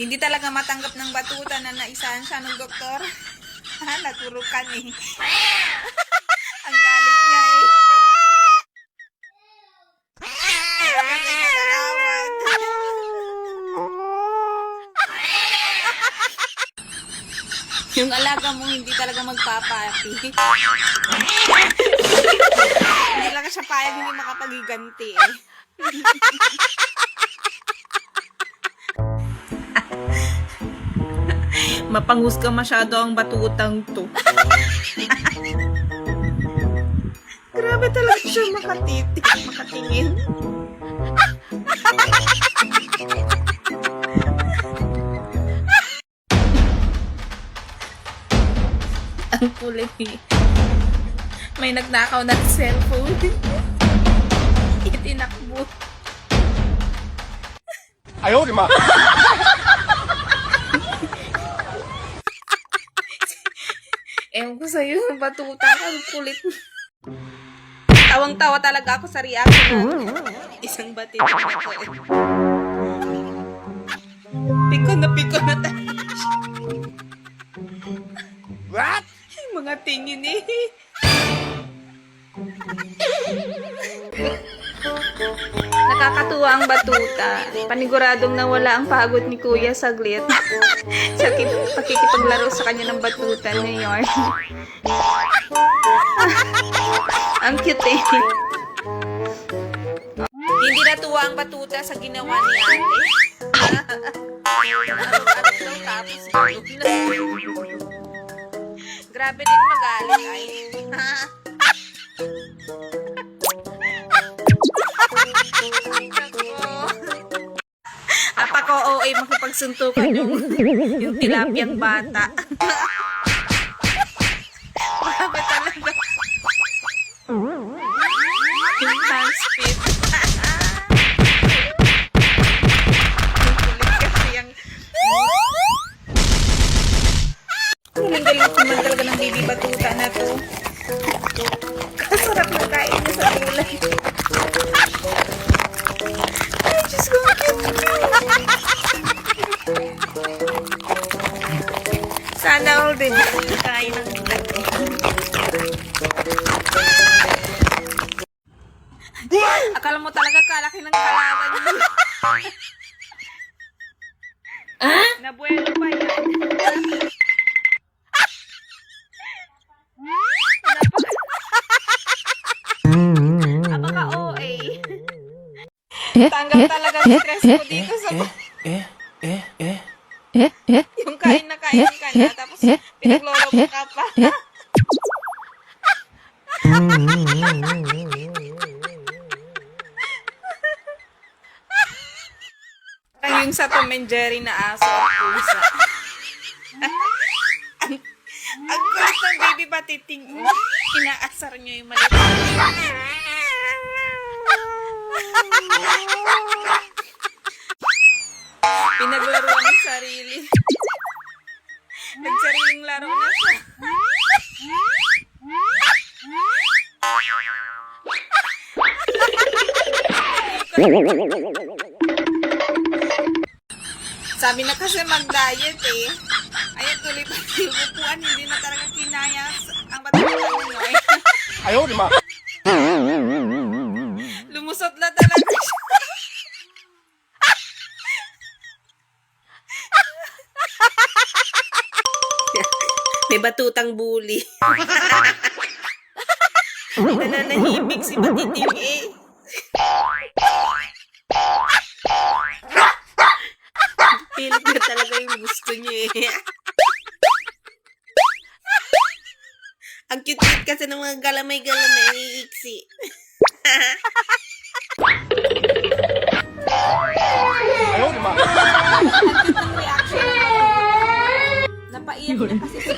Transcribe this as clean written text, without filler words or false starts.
Hindi talaga matanggap ng batuta na naisahan siya ng doktor. Naturukan eh. Ang galit niya eh. Yung alaga mo hindi talaga magpapati. Hindi lang siya payag, hindi makapagiganti eh. Mapanghusga masyado ang batutang to. Grabe talaga siya makatingin. Ang kulit eh. May nagnakaw ng cellphone. Itinakbo. Ayaw, di ma. Ewan ko sa'yo, batuta ka, ang kulit. Tawang-tawa talaga ako sa reaction ng isang batid na ito eh. Piko na talaga siya. What? Mga tingin eh. Nakakatuwa ang batuta. Paniguradong nawala ang pagod ni Kuya saglit. Sa pakikipaglaro sa kanya ng batuta ngayon. Ang cute eh. Hindi natuwa ang batuta sa ginawa ni ate. Ano daw tapos grabe din magalit ay. Apako OA makipagsuntukan yung tilapiyang bata. Grabe talaga. Yung hand speed. Ang kulit kasi yung galing naman talaga ng baby batuta na to. Kasarap ng kain niya sa gulay. Ay, Diyos ko, cute. Sana all din kain ng gulay. Akala mo talaga kalaki ng kalaban mo. Nabuelo pa yan. Apaka OA. Tanggal talaga ang stress ko dito sa yung kain na kain ka na tapos pinagloloko ka pa. Parang yung sa Tom and Jerry na aso at pusa. Ang kulit ng baby batiting. Inaasar niyo yung maliit. Pinaglaruan ng sarili. Nagsariling laro na siya. Sabi na kasi mag-diet eh. Ayan tuloy pa yung upuan. Hindi na talaga kinaya ang batutan nyo eh. Ayaw, di ma. Lumusot na talaga siya. May batutang bully. Nananahimik si Batiting eh. Pilit na talaga yung gusto niya eh. Ang cute-cute kasi ng mga galamay-galamay iiksi. Ayaw, di ma. Ang reaction. Napaiyak niya kasi si